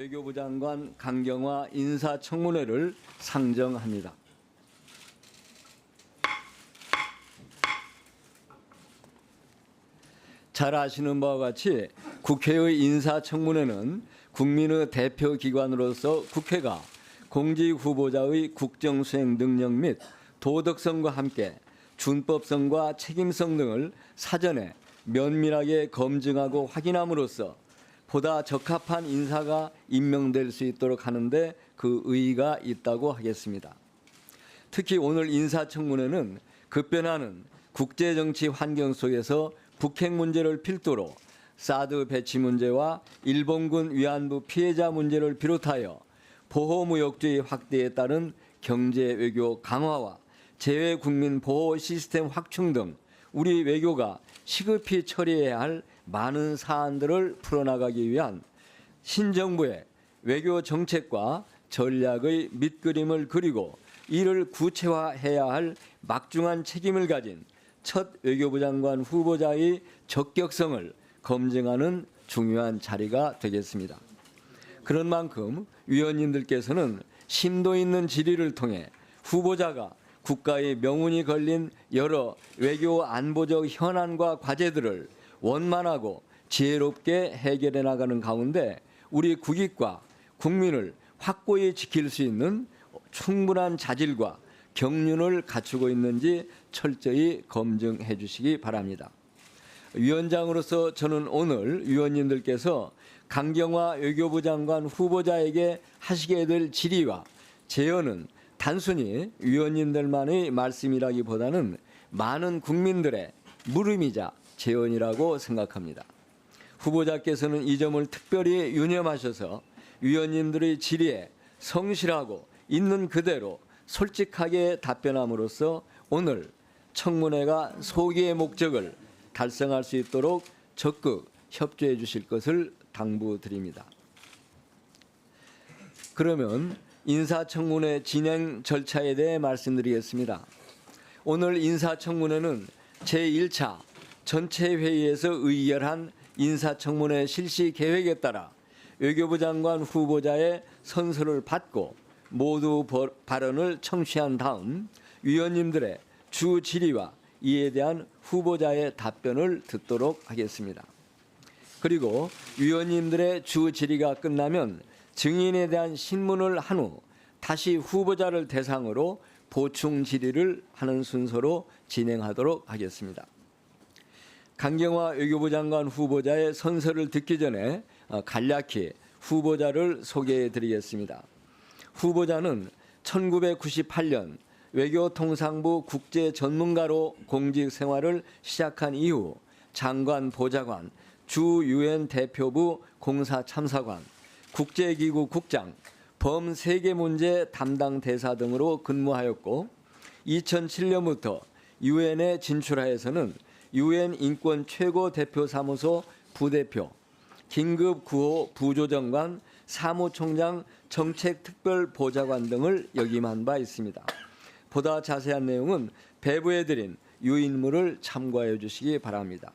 외교부 장관 강경화 인사청문회를 상정합니다. 잘 아시는 바와 같이 국회의 인사청문회는 국민의 대표기관으로서 국회가 공직 후보자의 국정수행 능력 및 도덕성과 함께 준법성과 책임성 등을 사전에 면밀하게 검증하고 확인함으로써 보다 적합한 인사가 임명될 수 있도록 하는데 그 의의가 있다고 하겠습니다. 특히 오늘 인사청문회는 급변하는 국제정치 환경 속에서 북핵 문제를 필두로 사드 배치 문제와 일본군 위안부 피해자 문제를 비롯하여 보호무역주의 확대에 따른 경제 외교 강화와 재외국민 보호 시스템 확충 등 우리 외교가 시급히 처리해야 할 많은 사안들을 풀어나가기 위한 신정부의 외교 정책과 전략의 밑그림을 그리고 이를 구체화해야 할 막중한 책임을 가진 첫 외교부 장관 후보자의 적격성을 검증하는 중요한 자리가 되겠습니다. 그런 만큼 위원님들께서는 심도 있는 질의를 통해 후보자가 국가의 명운이 걸린 여러 외교 안보적 현안과 과제들을 원만하고 지혜롭게 해결해 나가는 가운데 우리 국익과 국민을 확고히 지킬 수 있는 충분한 자질과 경륜을 갖추고 있는지 철저히 검증해 주시기 바랍니다. 위원장으로서 저는 오늘 위원님들께서 강경화 외교부 장관 후보자에게 하시게 될 질의와 제언은 단순히 위원님들만의 말씀이라기보다는 많은 국민들의 물음이자 제언이라고 생각합니다. 후보자께서는 이 점을 특별히 유념하셔서 위원님들의 질의에 성실하고 있는 그대로 솔직하게 답변함으로써 오늘 청문회가 소기의 목적을 달성할 수 있도록 적극 협조해 주실 것을 당부드립니다. 그러면 인사청문회 진행 절차에 대해 말씀드리겠습니다. 오늘 인사청문회는 제1차 전체 회의에서 의결한 인사청문회 실시 계획에 따라 외교부 장관 후보자의 선서를 받고 모두 발언을 청취한 다음 위원님들의 주 질의와 이에 대한 후보자의 답변을 듣도록 하겠습니다. 그리고 위원님들의 주 질의가 끝나면 증인에 대한 신문을 한 후 다시 후보자를 대상으로 보충 질의를 하는 순서로 진행하도록 하겠습니다. 강경화 외교부 장관 후보자의 선서를 듣기 전에 간략히 후보자를 소개해 드리겠습니다. 후보자는 1998년 외교통상부 국제전문가로 공직 생활을 시작한 이후 장관 보좌관, 주 유엔 대표부 공사참사관, 국제기구 국장, 범세계문제 담당 대사 등으로 근무하였고 2007년부터 유엔에 진출하여서는 유엔 인권 최고 대표 사무소 부대표, 긴급 구호 부조정관, 사무총장 정책특별보좌관 등을 역임한 바 있습니다. 보다 자세한 내용은 배부해 드린 유인물을 참고해 주시기 바랍니다.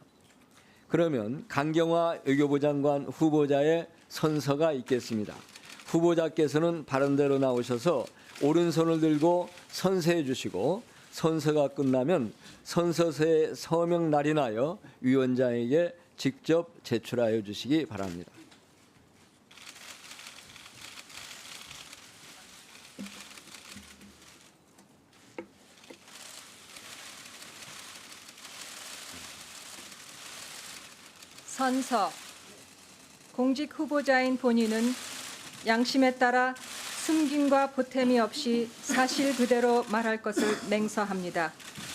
그러면 강경화 외교부 장관 후보자의 선서가 있겠습니다. 후보자께서는 발언대로 나오셔서 오른손을 들고 선서해 주시고 선서가 끝나면 선서서에 서명 날인하여 위원장에게 직접 제출하여 주시기 바랍니다. 선서. 공직 후보자인 본인은 양심에 따라 숨김과 보탬이 없이 사실 그대로 말할 것을 맹서합니다.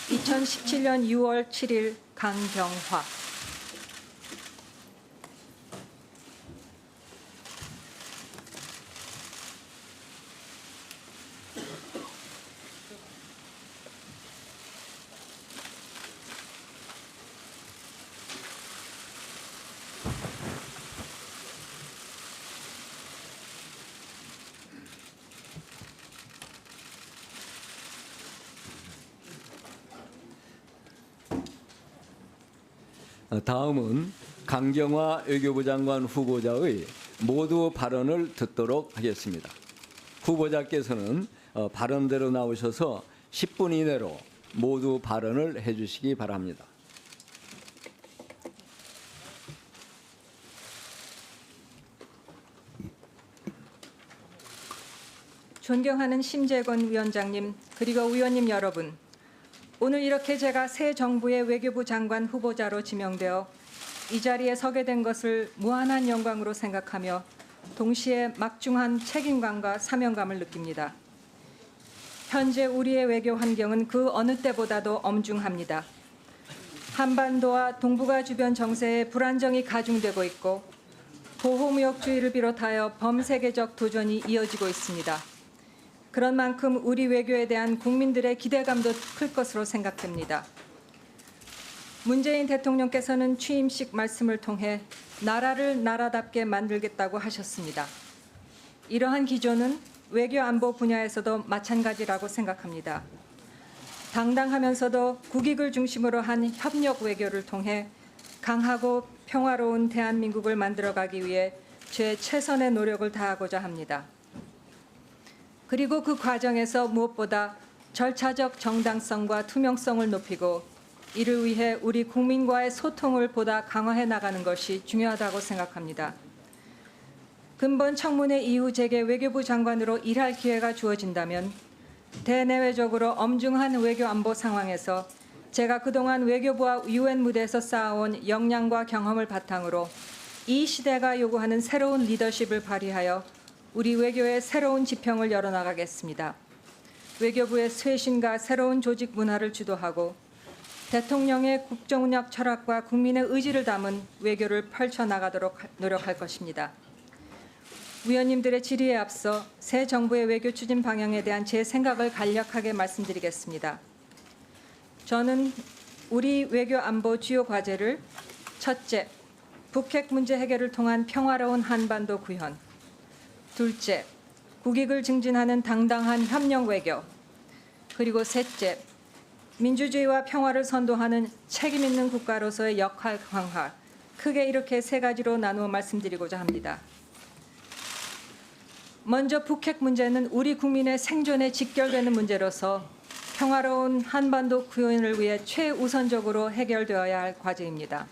2017년 6월 7일 강경화. 다음은 강경화 외교부 장관 후보자의 모두 발언을 듣도록 하겠습니다. 후보자께서는 발언대로 나오셔서 10분 이내로 모두 발언을 해주시기 바랍니다. 존경하는 심재건 위원장님, 그리고 의원님 여러분, 오늘 이렇게 제가 새 정부의 외교부 장관 후보자로 지명되어 이 자리에 서게 된 것을 무한한 영광으로 생각하며 동시에 막중한 책임감과 사명감을 느낍니다. 현재 우리의 외교 환경은 그 어느 때보다도 엄중합니다. 한반도와 동북아 주변 정세에 불안정이 가중되고 있고 보호무역주의를 비롯하여 범세계적 도전이 이어지고 있습니다. 그런 만큼 우리 외교에 대한 국민들의 기대감도 클 것으로 생각됩니다. 문재인 대통령께서는 취임식 말씀을 통해 나라를 나라답게 만들겠다고 하셨습니다. 이러한 기조는 외교 안보 분야에서도 마찬가지라고 생각합니다. 당당하면서도 국익을 중심으로 한 협력 외교를 통해 강하고 평화로운 대한민국을 만들어가기 위해 제 최선의 노력을 다하고자 합니다. 그리고 그 과정에서 무엇보다 절차적 정당성과 투명성을 높이고 이를 위해 우리 국민과의 소통을 보다 강화해 나가는 것이 중요하다고 생각합니다. 근본 청문회 이후 제게 외교부 장관으로 일할 기회가 주어진다면 대내외적으로 엄중한 외교 안보 상황에서 제가 그동안 외교부와 유엔 무대에서 쌓아온 역량과 경험을 바탕으로 이 시대가 요구하는 새로운 리더십을 발휘하여 우리 외교의 새로운 지평을 열어나가겠습니다. 외교부의 쇄신과 새로운 조직 문화를 주도하고 대통령의 국정운영 철학과 국민의 의지를 담은 외교를 펼쳐나가도록 노력할 것입니다. 위원님들의 질의에 앞서 새 정부의 외교 추진 방향에 대한 제 생각을 간략하게 말씀드리겠습니다. 저는 우리 외교 안보 주요 과제를 첫째, 북핵 문제 해결을 통한 평화로운 한반도 구현, 둘째, 국익을 증진하는 당당한 협력 외교, 그리고 셋째, 민주주의와 평화를 선도하는 책임 있는 국가로서의 역할 강화, 크게 이렇게 세 가지로 나누어 말씀드리고자 합니다. 먼저 북핵 문제는 우리 국민의 생존에 직결되는 문제로서 평화로운 한반도 구현을 위해 최우선적으로 해결되어야 할 과제입니다.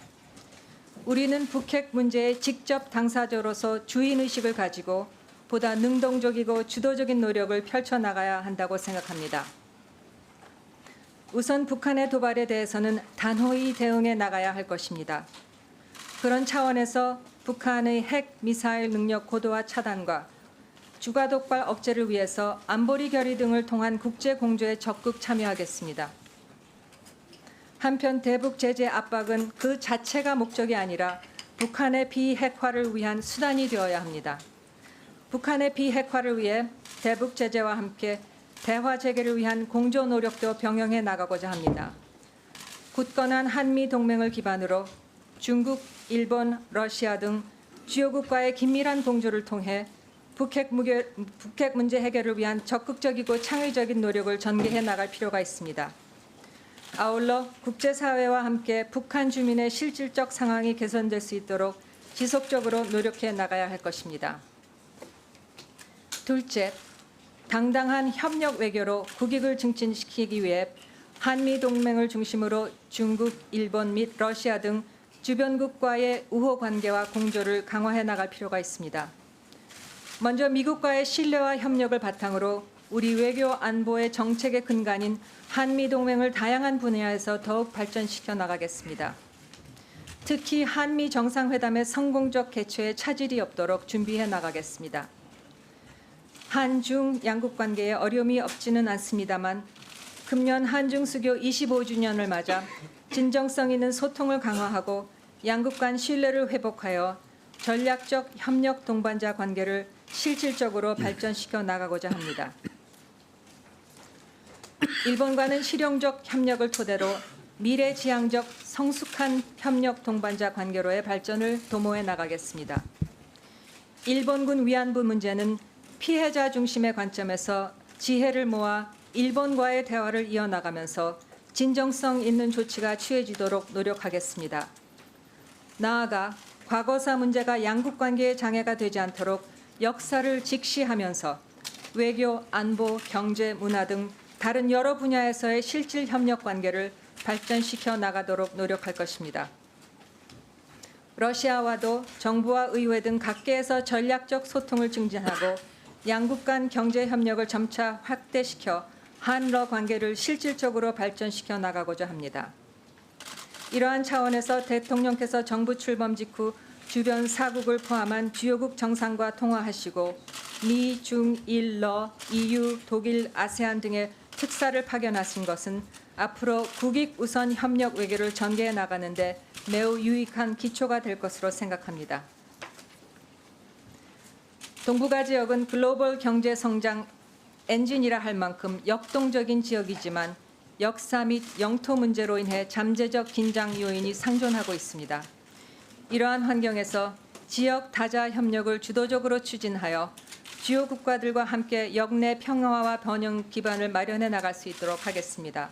우리는 북핵 문제의 직접 당사자로서 주인의식을 가지고 보다 능동적이고 주도적인 노력을 펼쳐나가야 한다고 생각합니다. 우선 북한의 도발에 대해서는 단호히 대응해 나가야 할 것입니다. 그런 차원에서 북한의 핵, 미사일 능력 고도화 차단과 주가 독발 억제를 위해서 안보리 결의 등을 통한 국제 공조에 적극 참여하겠습니다. 한편 대북 제재 압박은 그 자체가 목적이 아니라 북한의 비핵화를 위한 수단이 되어야 합니다. 북한의 비핵화를 위해 대북 제재와 함께 대화 재개를 위한 공조 노력도 병행해 나가고자 합니다. 굳건한 한미 동맹을 기반으로 중국, 일본, 러시아 등 주요국과의 긴밀한 공조를 통해 북핵 문제 해결을 위한 적극적이고 창의적인 노력을 전개해 나갈 필요가 있습니다. 아울러 국제사회와 함께 북한 주민의 실질적 상황이 개선될 수 있도록 지속적으로 노력해 나가야 할 것입니다. 둘째, 당당한 협력 외교로 국익을 증진시키기 위해 한미 동맹을 중심으로 중국, 일본 및 러시아 등 주변국과의 우호 관계와 공조를 강화해 나갈 필요가 있습니다. 먼저 미국과의 신뢰와 협력을 바탕으로 우리 외교 안보의 정책의 근간인 한미 동맹을 다양한 분야에서 더욱 발전시켜 나가겠습니다. 특히 한미 정상회담의 성공적 개최에 차질이 없도록 준비해 나가겠습니다. 한중 양국 관계에 어려움이 없지는 않습니다만 금년 한중 수교 25주년을 맞아 진정성 있는 소통을 강화하고 양국 간 신뢰를 회복하여 전략적 협력 동반자 관계를 실질적으로 발전시켜 나가고자 합니다. 일본과는 실용적 협력을 토대로 미래지향적 성숙한 협력 동반자 관계로의 발전을 도모해 나가겠습니다. 일본군 위안부 문제는 피해자 중심의 관점에서 지혜를 모아 일본과의 대화를 이어나가면서 진정성 있는 조치가 취해지도록 노력하겠습니다. 나아가 과거사 문제가 양국 관계의 장애가 되지 않도록 역사를 직시하면서 외교, 안보, 경제, 문화 등 다른 여러 분야에서의 실질 협력 관계를 발전시켜 나가도록 노력할 것입니다. 러시아와도 정부와 의회 등 각계에서 전략적 소통을 증진하고 양국 간 경제 협력을 점차 확대시켜 한러 관계를 실질적으로 발전시켜 나가고자 합니다. 이러한 차원에서 대통령께서 정부 출범 직후 주변 4국을 포함한 주요국 정상과 통화하시고 미, 중, 일, 러, EU, 독일, 아세안 등의 특사를 파견하신 것은 앞으로 국익 우선 협력 외교를 전개해 나가는 데 매우 유익한 기초가 될 것으로 생각합니다. 동북아 지역은 글로벌 경제 성장 엔진이라 할 만큼 역동적인 지역이지만 역사 및 영토 문제로 인해 잠재적 긴장 요인이 상존하고 있습니다. 이러한 환경에서 지역 다자 협력을 주도적으로 추진하여 주요 국가들과 함께 역내 평화와 번영 기반을 마련해 나갈 수 있도록 하겠습니다.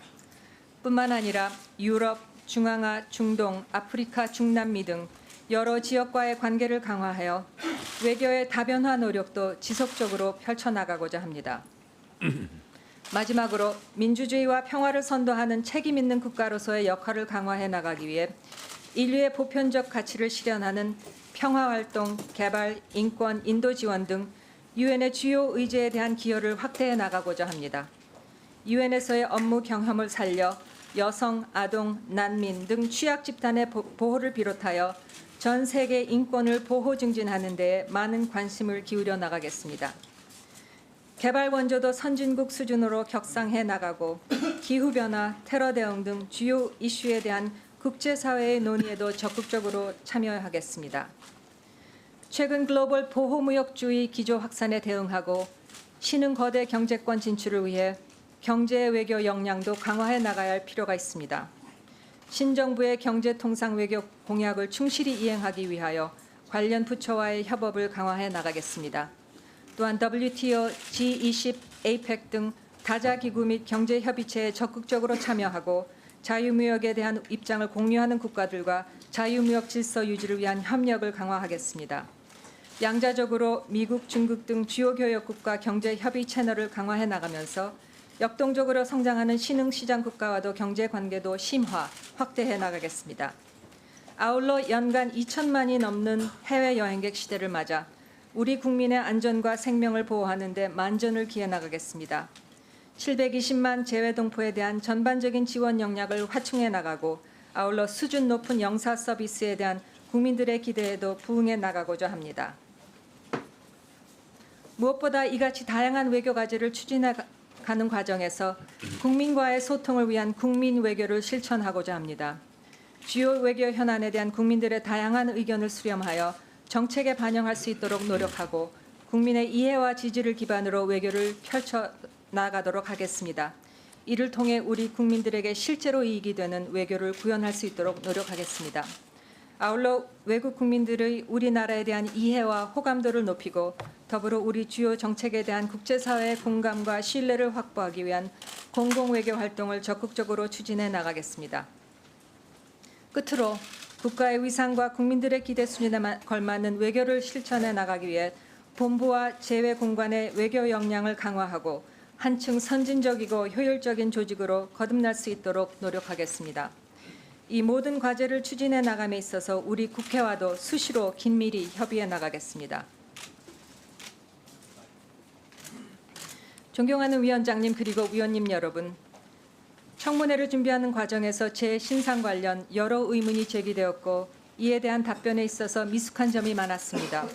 뿐만 아니라 유럽, 중앙아, 중동, 아프리카, 중남미 등 여러 지역과의 관계를 강화하여 외교의 다변화 노력도 지속적으로 펼쳐나가고자 합니다. 마지막으로 민주주의와 평화를 선도하는 책임 있는 국가로서의 역할을 강화해 나가기 위해 인류의 보편적 가치를 실현하는 평화활동, 개발, 인권, 인도 지원 등 유엔의 주요 의제에 대한 기여를 확대해 나가고자 합니다. 유엔에서의 업무 경험을 살려 여성, 아동, 난민 등 취약 집단의 보호를 비롯하여 전 세계 인권을 보호 증진하는 데에 많은 관심을 기울여 나가겠습니다. 개발 원조도 선진국 수준으로 격상해 나가고 기후변화, 테러 대응 등 주요 이슈에 대한 국제사회의 논의에도 적극적으로 참여하겠습니다. 최근 글로벌 보호무역주의 기조 확산에 대응하고 신흥 거대 경제권 진출을 위해 경제 외교 역량도 강화해 나가야 할 필요가 있습니다. 신정부의 경제통상 외교 공약을 충실히 이행하기 위하여 관련 부처와의 협업을 강화해 나가겠습니다. 또한 WTO, G20, APEC 등 다자기구 및 경제협의체에 적극적으로 참여하고 자유무역에 대한 입장을 공유하는 국가들과 자유무역 질서 유지를 위한 협력을 강화하겠습니다. 양자적으로 미국, 중국 등 주요 교역국과 경제협의 채널을 강화해 나가면서 역동적으로 성장하는 신흥시장 국가와도 경제관계도 심화, 확대해 나가겠습니다. 아울러 연간 2천만이 넘는 해외여행객 시대를 맞아 우리 국민의 안전과 생명을 보호하는 데 만전을 기해 나가겠습니다. 720만 재외동포에 대한 전반적인 지원 역량을 확충해 나가고 아울러 수준 높은 영사 서비스에 대한 국민들의 기대에도 부응해 나가고자 합니다. 무엇보다 이같이 다양한 외교 과제를 추진해가는 과정에서 국민과의 소통을 위한 국민 외교를 실천하고자 합니다. 주요 외교 현안에 대한 국민들의 다양한 의견을 수렴하여 정책에 반영할 수 있도록 노력하고 국민의 이해와 지지를 기반으로 외교를 펼쳐 나가도록 하겠습니다. 이를 통해 우리 국민들에게 실제로 이익이 되는 외교를 구현할 수 있도록 노력하겠습니다. 아울러 외국 국민들의 우리나라에 대한 이해와 호감도를 높이고 더불어 우리 주요 정책에 대한 국제사회의 공감과 신뢰를 확보하기 위한 공공외교 활동을 적극적으로 추진해 나가겠습니다. 끝으로 국가의 위상과 국민들의 기대 수준에 걸맞는 외교를 실천해 나가기 위해 본부와 제외 공간의 외교 역량을 강화하고 한층 선진적이고 효율적인 조직으로 거듭날 수 있도록 노력하겠습니다. 이 모든 과제를 추진해 나감에 있어서 우리 국회와도 수시로 긴밀히 협의해 나가겠습니다. 존경하는 위원장님 그리고 위원님 여러분, 청문회를 준비하는 과정에서 제 신상 관련 여러 의문이 제기되었고 이에 대한 답변에 있어서 미숙한 점이 많았습니다.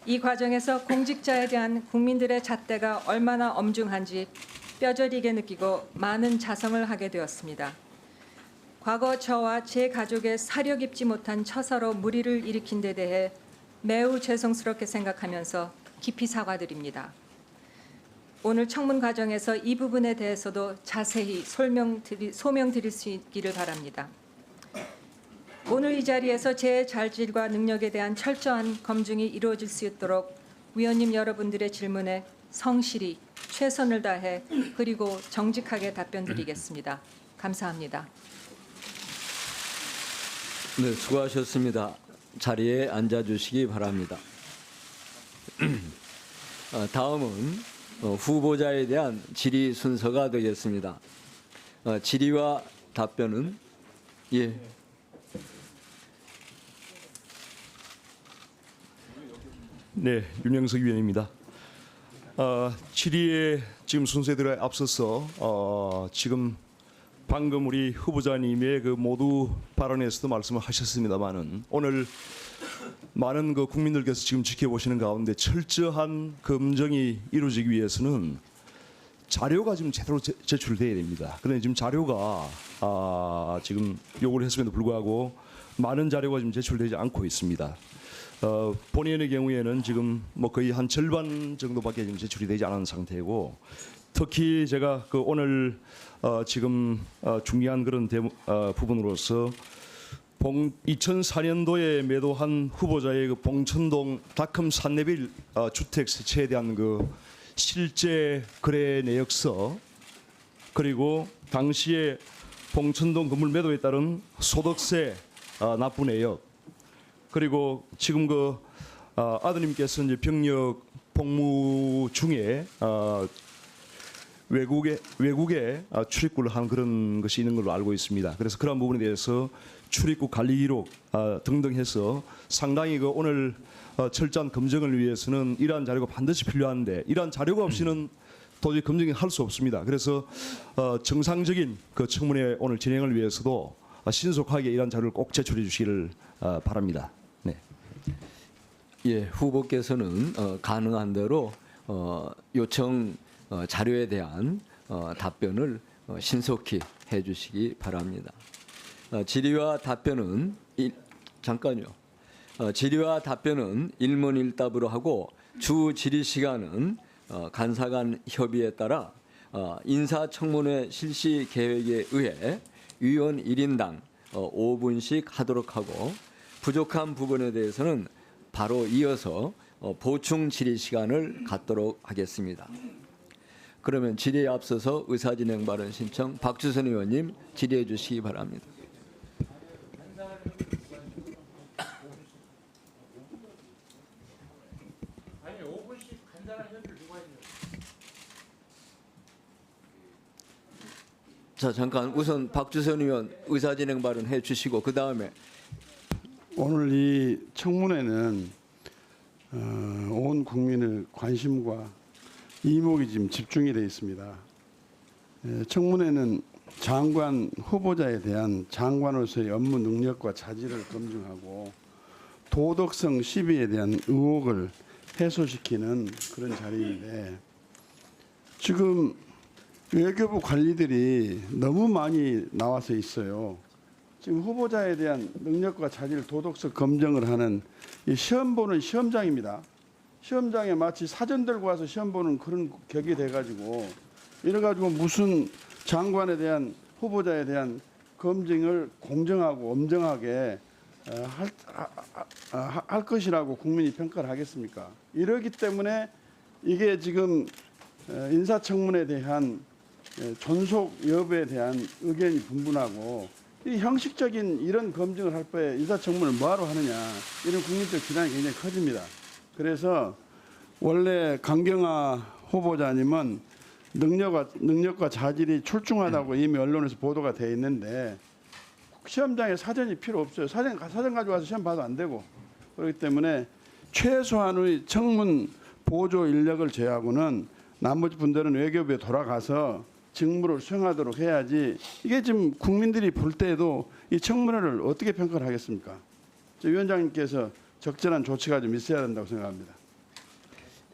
이 과정에서 공직자에 대한 국민들의 잣대가 얼마나 엄중한지 뼈저리게 느끼고 많은 자성을 하게 되었습니다. 과거 저와 제 가족의 사려 깊지 못한 처사로 무리를 일으킨 데 대해 매우 죄송스럽게 생각하면서 깊이 사과드립니다. 오늘 청문 과정에서 이 부분에 대해서도 자세히 소명드릴 수 있기를 바랍니다. 오늘 이 자리에서 제 잘질과 능력에 대한 철저한 검증이 이루어질 수 있도록 위원님 여러분들의 질문에 성실히 최선을 다해 그리고 정직하게 답변드리겠습니다. 감사합니다. 네, 수고하셨습니다. 자리에 앉아주시기 바랍니다. 다음은 후보자에 대한 질의 순서가 되겠습니다. 질의와 답변은 네, 윤영석 위원입니다. 질의의 지금 순서들에 앞서서 지금 방금 우리 후보자님의 그 모두 발언에서도 말씀을 하셨습니다만은 오늘 많은 그 국민들께서 지금 지켜보시는 가운데 철저한 검증이 이루어지기 위해서는 자료가 지금 제대로 제출돼야 됩니다. 그런데 지금 자료가 지금 요구를 했음에도 불구하고 많은 자료가 지금 제출되지 않고 있습니다. 본의원의 경우에는 지금 뭐 거의 한 절반 정도밖에 지금 제출이 되지 않은 상태고, 특히 제가 그 오늘 지금 중요한 그런 부분으로서 2004년도에 매도한 후보자의 그 봉천동 닷컴 산내빌 주택 세채에 대한 그 실제 거래 내역서, 그리고 당시에 봉천동 건물 매도에 따른 소득세 납부 내역, 그리고 지금 그 아드님께서 이제 병력 복무 중에 외국에 출입국을 한 그런 것이 있는 걸로 알고 있습니다. 그래서 그런 부분에 대해서 출입국 관리 기록 등등 해서 상당히 그 오늘 철저한 검증을 위해서는 이러한 자료가 반드시 필요한데, 이러한 자료가 없이는 도저히 검증이 할 수 없습니다. 그래서 정상적인 그 청문회 오늘 진행을 위해서도 신속하게 이러한 자료를 꼭 제출해 주시기를 바랍니다. 네. 예, 후보께서는 가능한 대로 요청 자료에 대한 답변을 신속히 해주시기 바랍니다. 질의와 답변은 질의와 답변은 일문일답으로 하고 주 질의 시간은 간사간 협의에 따라 인사청문회 실시 계획에 의해 위원 1인당 5분씩 하도록 하고, 부족한 부분에 대해서는 바로 이어서 보충 질의 시간을 갖도록 하겠습니다. 그러면 질의에 앞서서 의사진행 발언 신청 박주선 의원님 질의해 주시기 바랍니다. 자, 잠깐 우선 박주선 의원 의사진행 발언 해 주시고 그 다음에 오늘 이 청문회는 온 국민의 관심과 이목이 지금 집중이 되어 있습니다. 청문회는 장관 후보자에 대한 장관으로서의 업무 능력과 자질을 검증하고 도덕성 시비에 대한 의혹을 해소시키는 그런 자리인데, 지금 외교부 관리들이 너무 많이 나와서 있어요. 지금 후보자에 대한 능력과 자질, 도덕성 검증을 하는 이 시험 보는 시험장입니다. 시험장에 마치 사전 들고 와서 시험 보는 그런 격이 돼가지고, 이래가지고 무슨 장관에 대한 후보자에 대한 검증을 공정하고 엄정하게 할 것이라고 국민이 평가를 하겠습니까? 이러기 때문에 이게 지금 인사청문회에 대한 존속 여부에 대한 의견이 분분하고, 이 형식적인 이런 검증을 할 바에 인사청문을 뭐하러 하느냐, 이런 국민적 비난이 굉장히 커집니다. 그래서 원래 강경화 후보자님은 능력과 자질이 출중하다고 이미 언론에서 보도가 돼 있는데, 시험장에 사전이 필요 없어요. 사전 가져와서 시험 봐도 안 되고, 그렇기 때문에 최소한의 청문 보조 인력을 제외하고는 나머지 분들은 외교부에 돌아가서 직무를 수행하도록 해야지, 이게 지금 국민들이 볼 때에도 이 청문회를 어떻게 평가를 하겠습니까? 위원장님께서 적절한 조치가 좀 있어야 된다고 생각합니다.